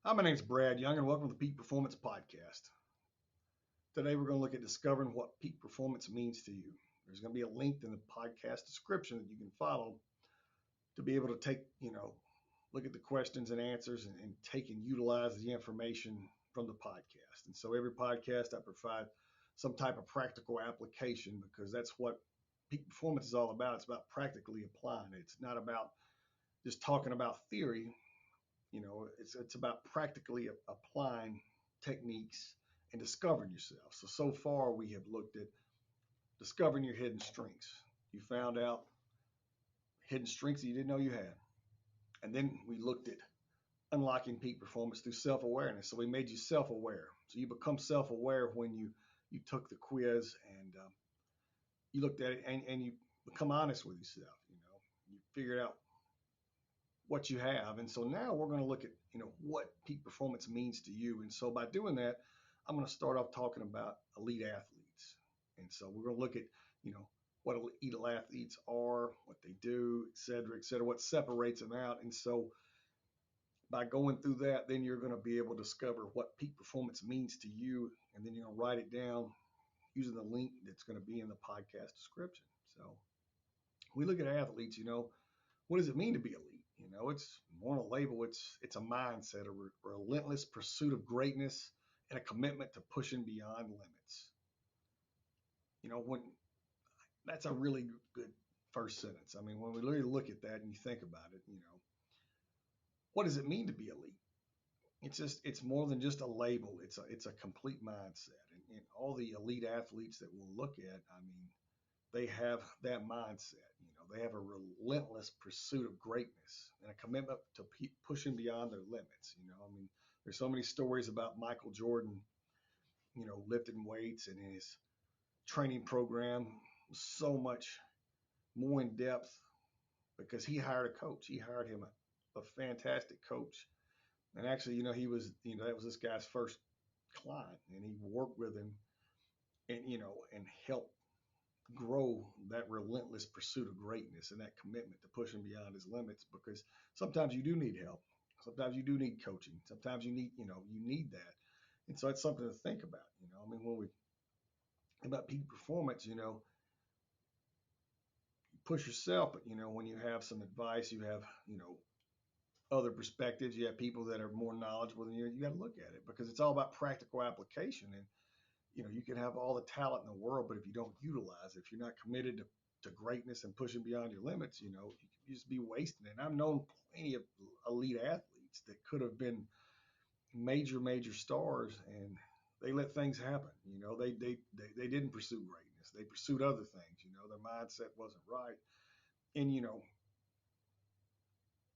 Hi, my name's Brad Young, and welcome to the Peak Performance Podcast. Today, we're going to look at discovering what peak performance means to you. There's going to be a link in the podcast description that you can follow to be able to look at the questions and answers and take and utilize the information from the podcast. And so, every podcast, I provide some type of practical application because that's what peak performance is all about. It's about practically applying it. It's not about just talking about theory. It's about practically applying techniques and discovering yourself. So far we have looked at discovering your hidden strengths. You found out hidden strengths that you didn't know you had. And then we looked at unlocking peak performance through self-awareness. So we made you self-aware. So you become self-aware when you took the quiz and you looked at it and you become honest with yourself. You figured out what you have. And so now we're going to look at, what peak performance means to you. And so by doing that, I'm going to start off talking about elite athletes. And so we're going to look at, what elite athletes are, what they do, et cetera, what separates them out. And so by going through that, then you're going to be able to discover what peak performance means to you. And then you're going to write it down using the link that's going to be in the podcast description. So we look at athletes, what does it mean to be elite? It's more than a label. It's a mindset, a relentless pursuit of greatness, and a commitment to pushing beyond limits. When that's a really good first sentence. I mean, when we really look at that and you think about it, what does it mean to be elite? It's more than just a label. It's a complete mindset, and all the elite athletes that we'll look at, I mean, they have that mindset. They have a relentless pursuit of greatness and a commitment to pushing beyond their limits. I mean, there's so many stories about Michael Jordan, lifting weights and his training program so much more in depth because he hired a coach. He hired him a fantastic coach. And actually, he was, that was this guy's first client, and he worked with him and helped grow that relentless pursuit of greatness and that commitment to pushing beyond his limits because sometimes you do need help. Sometimes you do need coaching. Sometimes you need that. And so it's something to think about. I mean, when we about peak performance, you push yourself, but when you have some advice, you have, other perspectives, you have people that are more knowledgeable than you got to look at it because it's all about practical application. And you can have all the talent in the world, but if you don't utilize it, if you're not committed to greatness and pushing beyond your limits, you can just be wasting it. And I've known plenty of elite athletes that could have been major stars, and they let things happen. They didn't pursue greatness. They pursued other things. Their mindset wasn't right. And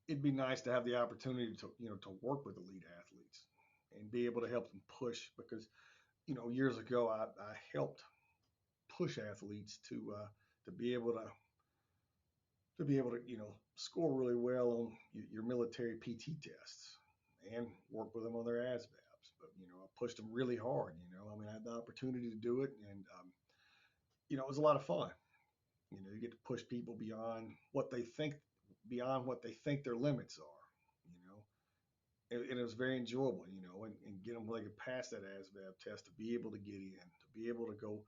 it'd be nice to have the opportunity to work with elite athletes and be able to help them push because years ago I helped push athletes to be able to score really well on your military PT tests and work with them on their ASVABs. But I pushed them really hard. I mean, I had the opportunity to do it, and it was a lot of fun. You get to push people beyond what they think their limits are. And it was very enjoyable. And get them where they could pass that ASVAB test to be able to get in, to be able to go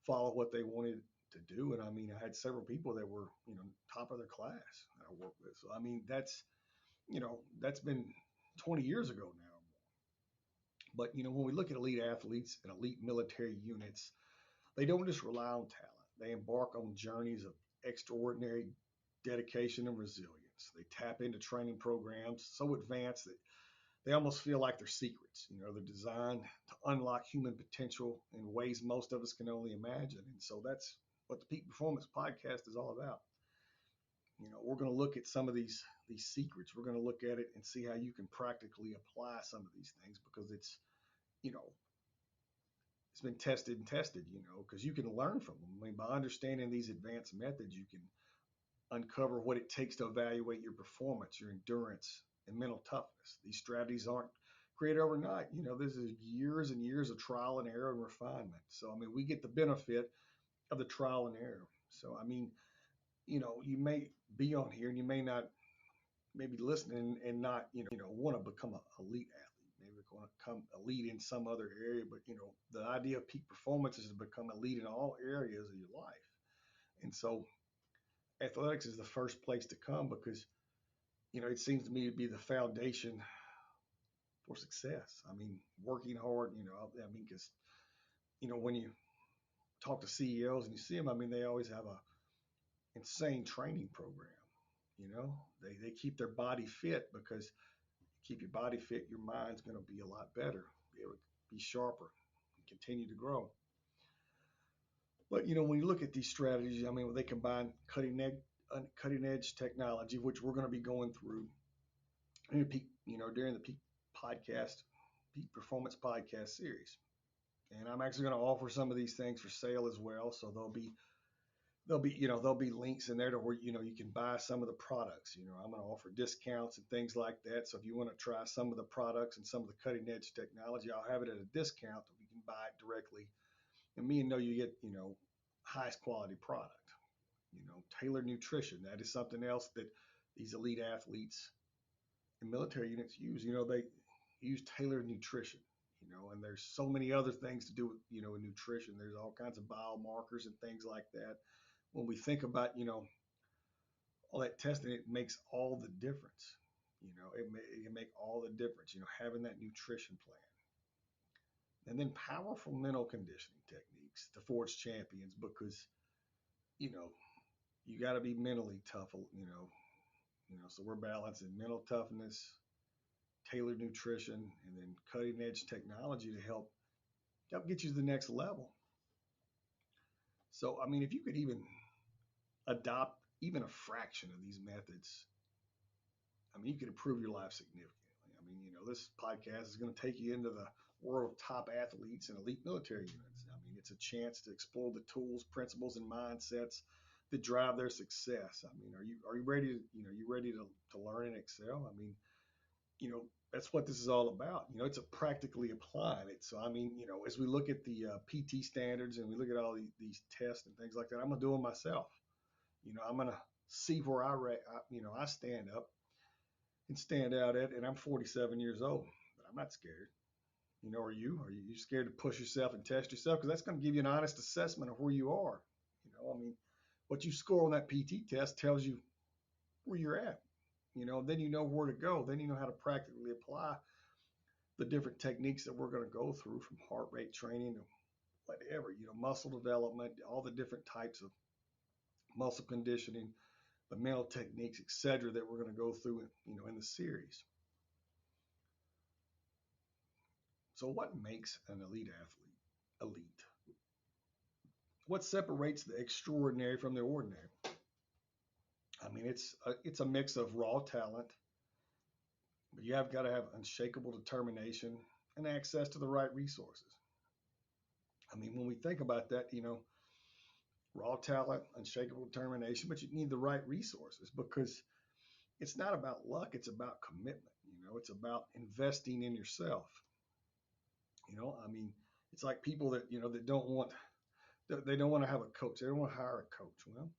follow what they wanted to do. And I mean, I had several people that were, top of their class that I worked with. So I mean, that's been 20 years ago now. But when we look at elite athletes and elite military units, they don't just rely on talent. They embark on journeys of extraordinary dedication and resilience. They tap into training programs so advanced that they almost feel like they're secrets. They're designed to unlock human potential in ways most of us can only imagine. And so that's what the Peak Performance Podcast is all about. We're going to look at some of these secrets. We're going to look at it and see how you can practically apply some of these things because you know, it's been tested, because you can learn from them. I mean, by understanding these advanced methods, you can uncover what it takes to evaluate your performance, your endurance, and mental toughness. These strategies aren't created overnight. This is years and years of trial and error and refinement. So, I mean, we get the benefit of the trial and error. So, I mean, you may be on here and you may not maybe listening and not, want to become an elite athlete. they're going to become elite in some other area. But the idea of peak performance is to become elite in all areas of your life. And so athletics is the first place to come because it seems to me to be the foundation for success. I mean, working hard. I mean, because when you talk to CEOs and you see them, I mean, they always have a insane training program. They keep their body fit because keep your body fit, your mind's going to be a lot better, be able to be sharper, and continue to grow. But when you look at these strategies, I mean, they combine cutting edge technology, which we're going to be going through in the peak, during the peak podcast, peak performance podcast series. And I'm actually going to offer some of these things for sale as well. So there'll be links in there to where you can buy some of the products. I'm going to offer discounts and things like that. So if you want to try some of the products and some of the cutting edge technology, I'll have it at a discount. You can buy it directly, and me and know you get highest quality product. Tailored nutrition. That is something else that these elite athletes and military units use. They use tailored nutrition. And there's so many other things to do with with nutrition. There's all kinds of biomarkers and things like that. When we think about all that testing, it makes all the difference. It can make all the difference. Having that nutrition plan, and then powerful mental conditioning techniques to forge champions because you got to be mentally tough. So we're balancing mental toughness, tailored nutrition, and then cutting edge technology to help get you to the next level. So I mean, if you could even adopt even a fraction of these methods, I mean, you could improve your life significantly. I mean, this podcast is going to take you into the world of top athletes and elite military units. I mean, it's a chance to explore the tools, principles, and mindsets that drive their success. I mean, are you ready to learn and excel? I mean, that's what this is all about. It's a practically applying it. So I mean, as we look at the PT standards and we look at all these tests and things like that, I'm gonna do them myself. I'm gonna see where I stand up and stand out at, and I'm 47 years old, but I'm not scared. Are you? Are you scared to push yourself and test yourself? Because that's going to give you an honest assessment of where you are. I mean, what you score on that PT test tells you where you're at. Then you know where to go. Then you know how to practically apply the different techniques that we're going to go through, from heart rate training to whatever, muscle development, all the different types of muscle conditioning, the mental techniques, etc., that we're going to go through in the series. So what makes an elite athlete elite? What separates the extraordinary from the ordinary? I mean, it's a mix of raw talent, but you have got to have unshakable determination and access to the right resources. I mean, when we think about that, raw talent, unshakable determination, but you need the right resources because it's not about luck, it's about commitment. It's about investing in yourself. I mean, it's like people that that don't want to have a coach. They don't want to hire a coach. Well,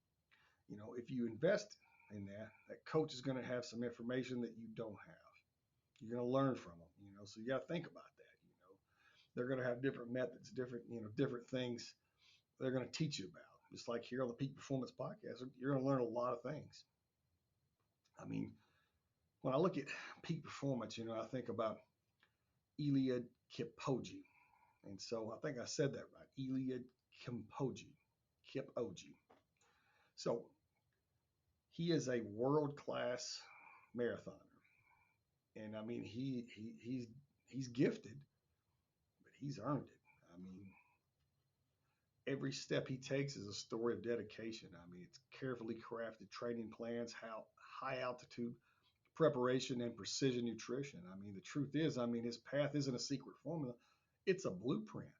if you invest in that coach is going to have some information that you don't have. You're going to learn from them. So you got to think about that. They're going to have different methods, different things they're going to teach you about. Just like here on the Peak Performance Podcast, you're going to learn a lot of things. I mean, when I look at peak performance, I think about Eliud Kipchoge. And so I think I said that right. Eliud Kipchoge. So he is a world-class marathoner. And I mean, he's gifted, but he's earned it. I mean, every step he takes is a story of dedication. I mean, it's carefully crafted training plans, how high altitude preparation and precision nutrition. I mean, the truth is, I mean, his path isn't a secret formula. It's a blueprint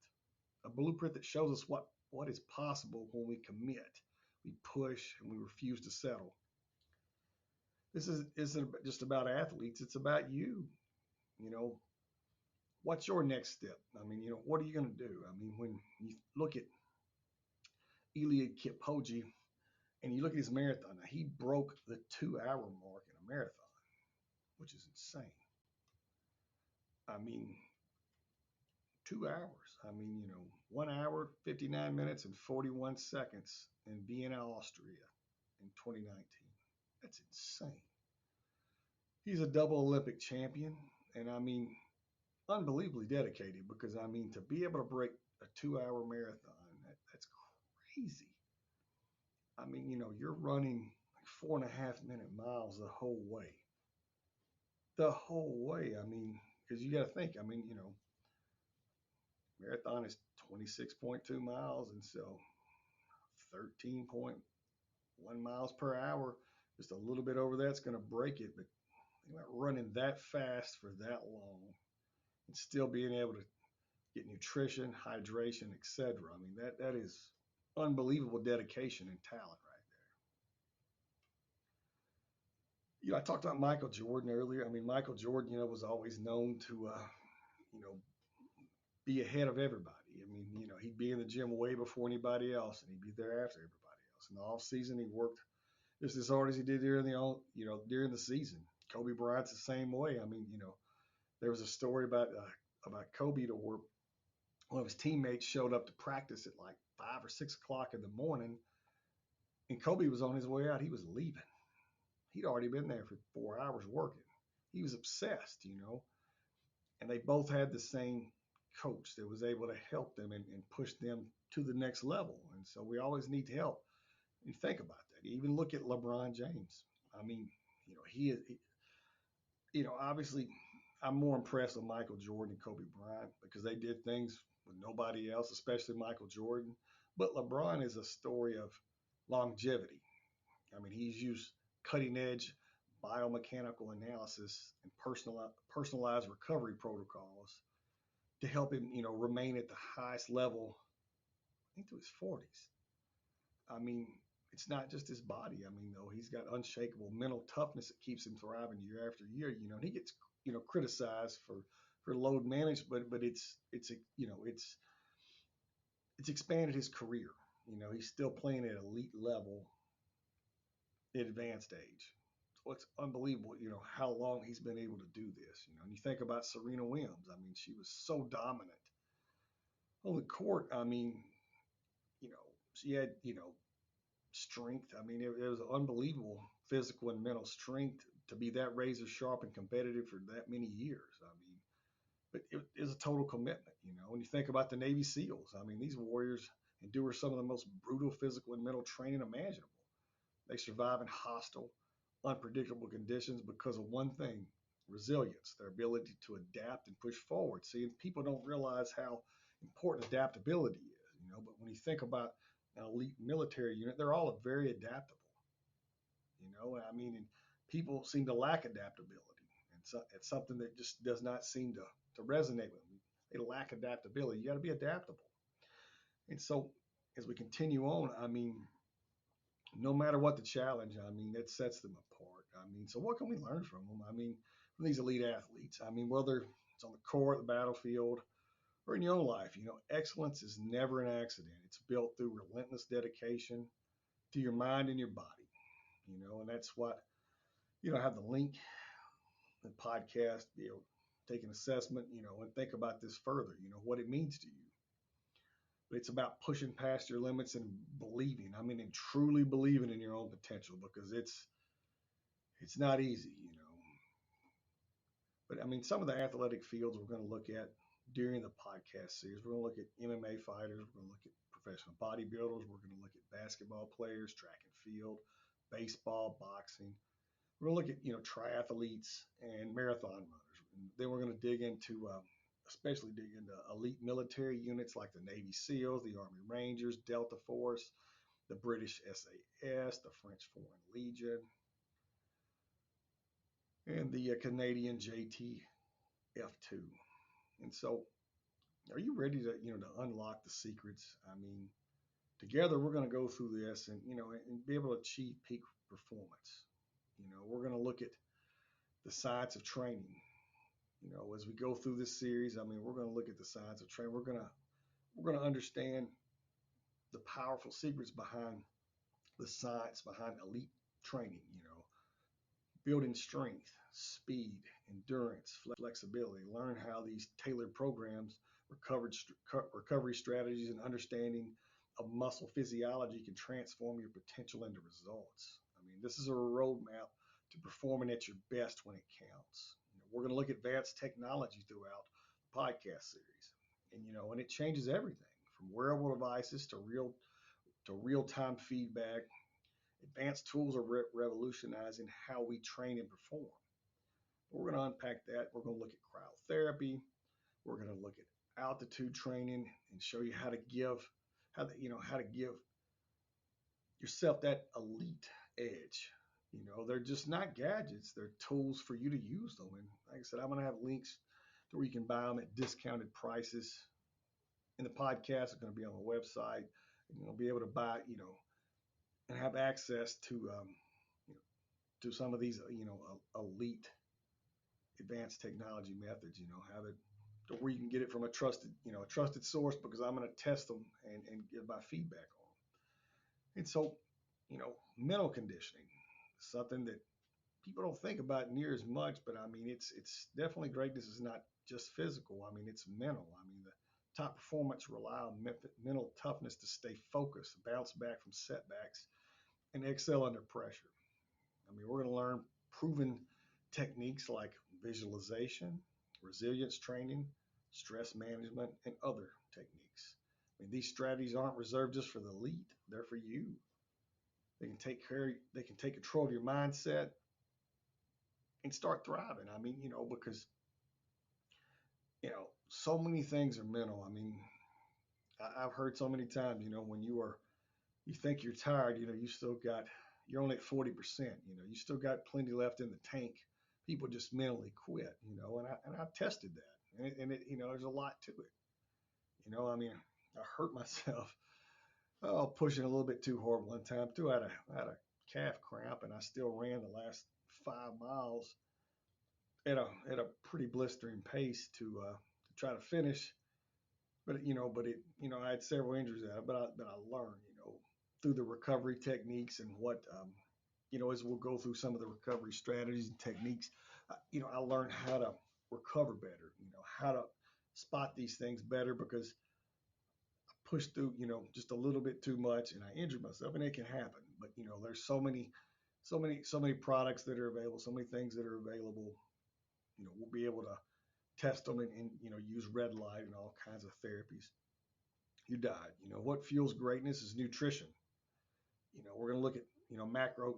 that shows us what is possible when we commit, we push, and we refuse to settle. This isn't just about athletes. It's about you. What's your next step? I mean, what are you going to do? I mean, when you look at Eliud Kipchoge and you look at his marathon, now he broke the 2-hour mark in a marathon, which is insane. I mean, 2 hours. I mean, 1 hour, 59 minutes, and 41 seconds in Vienna, Austria in 2019. That's insane. He's a double Olympic champion, and I mean, unbelievably dedicated because I mean, to be able to break a 2 hour marathon, that's crazy. I mean, you're running like 4.5 minute miles the whole way. The whole way. I mean, because you got to think, I mean, marathon is 26.2 miles, and so 13.1 miles per hour, just a little bit over that's going to break it. But think about running that fast for that long and still being able to get nutrition, hydration, etc. I mean, that is unbelievable dedication and talent right there. I talked about Michael Jordan earlier. I mean, Michael Jordan, was always known to, you know, be ahead of everybody. I mean, he'd be in the gym way before anybody else, and he'd be there after everybody else. In the off season, he worked just as hard as he did during the season. Kobe Bryant's the same way. I mean, there was a story about Kobe to where one of his teammates showed up to practice at like 5 or 6 o'clock in the morning, and Kobe was on his way out. He was leaving. He'd already been there for 4 hours working. He was obsessed. And they both had the same coach that was able to help them and push them to the next level. And so we always need help. You think about that. Even look at LeBron James. I mean, he is, obviously I'm more impressed with Michael Jordan and Kobe Bryant because they did things with nobody else, especially Michael Jordan. But LeBron is a story of longevity. I mean, he's used cutting edge biomechanical analysis and personalized recovery protocols to help him, remain at the highest level, I think, to his 40s. I mean, it's not just his body. I mean, though, he's got unshakable mental toughness that keeps him thriving year after year. And he gets, criticized for load management, but it's expanded his career. He's still playing at elite level at advanced age. So it's unbelievable, how long he's been able to do this. And you think about Serena Williams. I mean, she was so dominant on the court. I mean, she had, strength. I mean, it was unbelievable physical and mental strength to be that razor sharp and competitive for that many years. I mean, but it is a total commitment. When you think about the Navy SEALs, I mean, these warriors endure some of the most brutal physical and mental training imaginable. They survive in hostile, unpredictable conditions because of one thing: resilience, their ability to adapt and push forward. See, and people don't realize how important adaptability is, but when you think about an elite military unit, they're all very adaptable. I mean, and people seem to lack adaptability. And so it's something that just does not seem to resonate with them. They lack adaptability. You got to be adaptable. And so as we continue on, I mean, no matter what the challenge, I mean, that sets them apart. I mean, so what can we learn from them? I mean, from these elite athletes, I mean, whether it's on the court, the battlefield, or in your own life, excellence is never an accident. It's built through relentless dedication to your mind and your body, and that's what, I have the link, the podcast, take an assessment, and think about this further, what it means to you. But it's about pushing past your limits and believing. I mean, and truly believing in your own potential because it's not easy. But I mean, some of the athletic fields we're going to look at during the podcast series, we're going to look at MMA fighters, we're going to look at professional bodybuilders, we're going to look at basketball players, track and field, baseball, boxing. We're going to look at, triathletes and marathon runners. And then we're going to especially dig into elite military units like the Navy SEALs, the Army Rangers, Delta Force, the British SAS, the French Foreign Legion, and the Canadian JTF2. And so, are you ready to unlock the secrets? I mean, together we're going to go through this and be able to achieve peak performance. We're going to look at the science of training. As we go through this series, I mean, we're going to look at the science of training. We're going to understand the powerful secrets behind the science behind elite training. Building strength, speed, endurance, flexibility. Learn how these tailored programs, recovery strategies, and understanding of muscle physiology can transform your potential into results. I mean, this is a roadmap to performing at your best when it counts. We're going to look at advanced technology throughout the podcast series, and it changes everything from wearable devices to real-time feedback. Advanced tools are revolutionizing how we train and perform. We're going to unpack that. We're going to look at cryotherapy. We're going to look at altitude training and show you how to give yourself that elite edge. They're just not gadgets. They're tools for you to use them. And like I said, I'm going to have links to where you can buy them at discounted prices. And the podcast is going to be on the website. And you'll be able to buy, and have access to some of these, elite advanced technology methods, have it to where you can get it from a trusted source, because I'm going to test them and give my feedback on them. And so, mental conditioning, something that people don't think about near as much, but I mean, it's definitely great. This is not just physical. I mean, it's mental. I mean, the top performance rely on mental toughness to stay focused, bounce back from setbacks, and excel under pressure. I mean, we're going to learn proven techniques like visualization, resilience training, stress management, and other techniques. I mean, these strategies aren't reserved just for the elite. They're for you. They can take control of your mindset and start thriving. I mean, because so many things are mental. I mean, I've heard so many times, when you think you're tired, you're only at 40%, you still got plenty left in the tank. People just mentally quit, and I tested that, and there's a lot to it. I mean, I hurt myself, pushing a little bit too hard one time too. I had a calf cramp, and I still ran the last 5 miles at a pretty blistering pace to try to finish. But I had several injuries out, but I learned, through the recovery techniques and what, as we'll go through some of the recovery strategies and techniques, I learned how to recover better, how to spot these things better, because I pushed through, just a little bit too much and I injured myself, and it can happen. But, there's so many products that are available, so many things that are available. We'll be able to test them and use red light and all kinds of therapies. You died. What fuels greatness is nutrition. We're going to look at, macro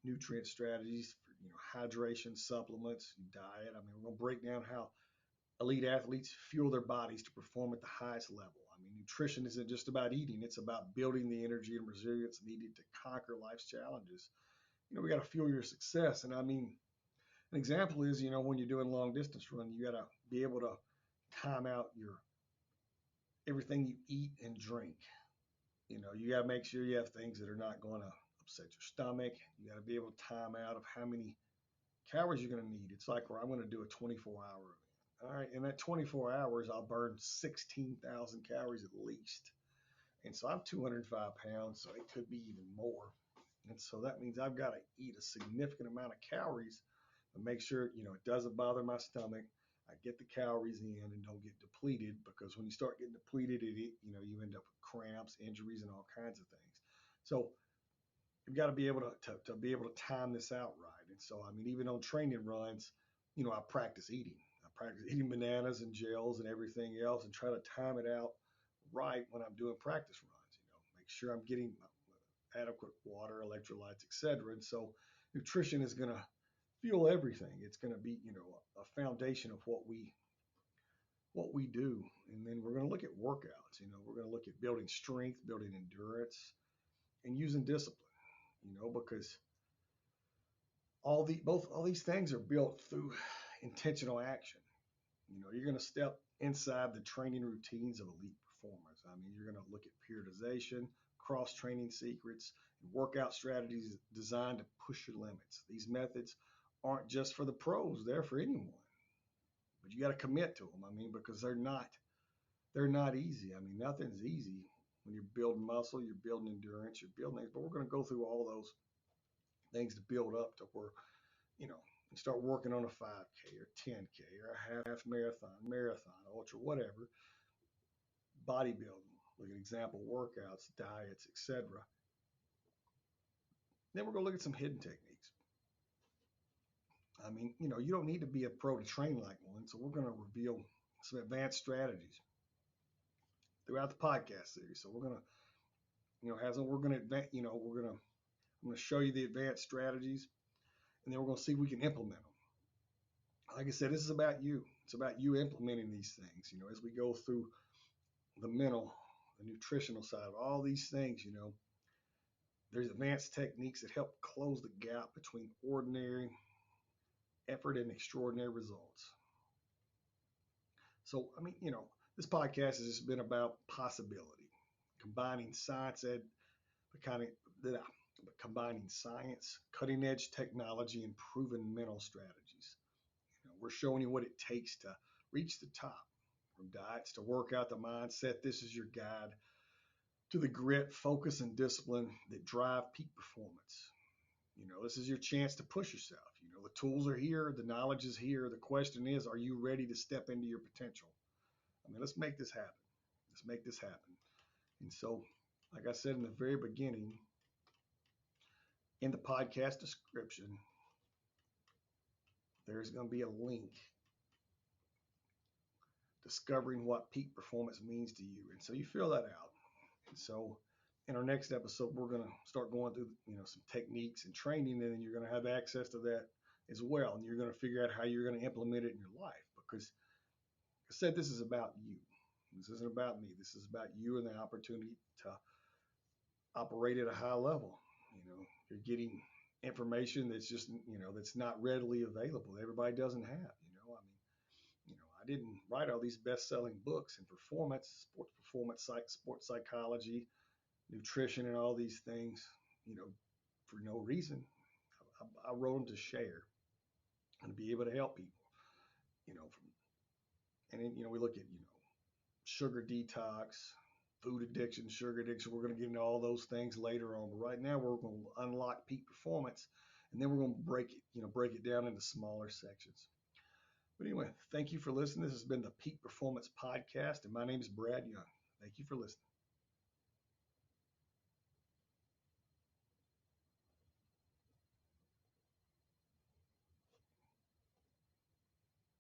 nutrient strategies for, hydration, supplements, diet. I mean, we're going to break down how elite athletes fuel their bodies to perform at the highest level. I mean, nutrition isn't just about eating. It's about building the energy and resilience needed to conquer life's challenges. We got to fuel your success. And I mean, an example is, when you're doing long distance run, you got to be able to time out everything you eat and drink. You got to make sure you have things that are not going to upset your stomach. You got to be able to time out of how many calories you're going to need. It's like where I'm going to do a 24-hour event. All right. In that 24 hours, I'll burn 16,000 calories at least. And so I'm 205 pounds, so it could be even more. And so that means I've got to eat a significant amount of calories and make sure, it doesn't bother my stomach. I get the calories in and don't get depleted, because when you start getting depleted, you end up with cramps, injuries, and all kinds of things. So you've got to be able to be able to time this out right. And so, I mean, even on training runs, I practice eating. I practice eating bananas and gels and everything else, and try to time it out right when I'm doing practice runs. Make sure I'm getting adequate water, electrolytes, etc. And so nutrition is going to fuel everything. It's going to be, a foundation of what we do. And then we're going to look at workouts. We're going to look at building strength, building endurance, and using discipline. Because all these things are built through intentional action. You're going to step inside the training routines of elite performers. I mean, you're going to look at periodization, cross-training secrets, and workout strategies designed to push your limits. These methods aren't just for the pros, they're for anyone. But you got to commit to them. I mean, because they're not easy. I mean, nothing's easy when you're building muscle, you're building endurance, you're building things. But we're going to go through all those things to build up to where, and start working on a 5K or 10K or a half marathon, ultra, whatever, bodybuilding, look at example workouts, diets, etc. Then we're going to look at some hidden techniques. I mean, you don't need to be a pro to train like one, so we're going to reveal some advanced strategies throughout the podcast series. So we're going to, as we're going to advance, I'm going to show you the advanced strategies, and then we're going to see if we can implement them. Like I said, this is about you. It's about you implementing these things, as we go through the mental, the nutritional side of all these things, there's advanced techniques that help close the gap between ordinary effort and extraordinary results. So, I mean, this podcast has just been about possibility, combining science combining science, cutting edge technology, and proven mental strategies. We're showing you what it takes to reach the top. From diets to workout to mindset, this is your guide to the grit, focus, and discipline that drive peak performance. This is your chance to push yourself. The tools are here, the knowledge is here. The question is, are you ready to step into your potential? I mean, let's make this happen. Let's make this happen. And so, like I said in the very beginning, in the podcast description, there's going to be a link discovering what peak performance means to you. And so you fill that out. And so in our next episode, we're going to start going through, some techniques and training, and then you're going to have access to that as well. And you're going to figure out how you're going to implement it in your life, because like I said, this is about you. This isn't about me. This is about you and the opportunity to operate at a high level. You're getting information that's just, that's not readily available. Everybody doesn't have, I didn't write all these best-selling books in performance, sports performance, sports psychology, nutrition, and all these things, for no reason. I wrote them to share and to be able to help people, and then, we look at, sugar detox, food addiction, sugar addiction. We're going to get into all those things later on. But right now we're going to unlock peak performance, and then we're going to break it down into smaller sections. But anyway, thank you for listening. This has been the Peak Performance Podcast, and my name is Brad Young. Thank you for listening.